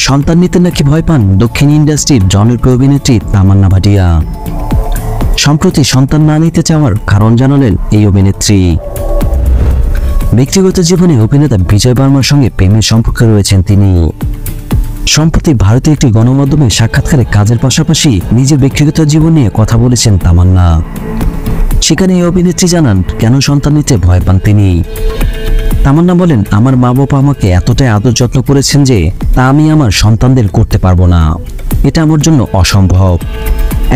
সন্তান নিতে নাকি ভয় পান দক্ষিণ ইন্ডাস্ট্রির জনপ্রিয় অভিনেত্রী তামান্না ভাটিয়া। সম্প্রতি সন্তান না নিতে চাওয়ার কারণ জানালেন এই অভিনেত্রী। ব্যক্তিগত জীবনে অভিনেতা বিজয় বার্মার সঙ্গে প্রেমের সম্পর্কে রয়েছেন তিনি। সম্প্রতি ভারতীয় একটি গণমাধ্যমে সাক্ষাৎকারে কাজের পাশাপাশি নিজের ব্যক্তিগত জীবন নিয়ে কথা বলেছেন তামান্না। সেখানে এই অভিনেত্রী জানান কেন সন্তান নিতে ভয় পান তিনি। তামান্না বলেন, আমার মা বাবা আমাকে এতটাই আদর যত্ন করেছেন যে তা আমি আমার সন্তানদের করতে পারবো না। এটা আমার জন্য অসম্ভব।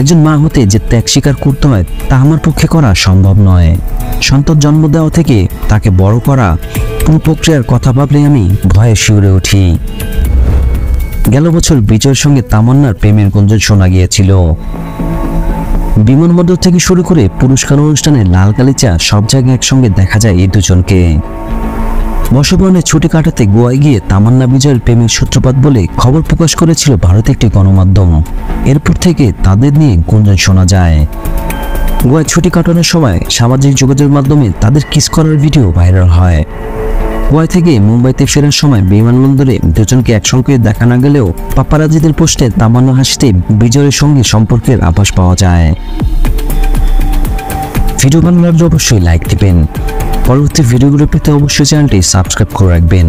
একজন মা হতে যে ত্যাগ স্বীকার করতে হয় তা আমার পক্ষে করা সম্ভব নয়। সন্তান জন্ম দেওয়া থেকে তাকে বড় করা পুরো প্রক্রিয়ার কথা ভাবলে আমি ভয়ে শিউরে উঠি। গেল বছর বিজয়ের সঙ্গে তামান্নার প্রেমের গুঞ্জন শোনা গিয়েছিল। বিমানবন্দর থেকে শুরু করে পুরস্কার অনুষ্ঠানে লাল গালিচা সব জায়গায় একসঙ্গে দেখা যায় এই দুজনকে। বর্ষবরণের ছুটি কাটাতে গোয়ায় গিয়ে তামান্না বিজয়ের প্রেমের সূত্রপাত বলে খবর প্রকাশ করেছিল ভারতের একটি গণমাধ্যম। এরপর থেকে তাদের নিয়ে গুঞ্জন শোনা যায়। গোয়ায় ছুটি কাটানোর সময় সামাজিক যোগাযোগের মাধ্যমে তাদের কিস করার ভিডিও ভাইরাল হয়। গোয়া থেকে মুম্বাইতে ফেরার সময় বিমানবন্দরে দুজনকে একসঙ্গে দেখা না গেলেও পাপারাজিদের পোস্টে তামান্না হাসতে বিজয়ের সঙ্গে সম্পর্কের আভাস পাওয়া যায়। ভিডিও ভালো লাগলে অবশ্যই লাইক দিবেন। পরবর্তী ভিডিওগুলো পেতে অবশ্যই চ্যানেলটি সাবস্ক্রাইব করে রাখবেন।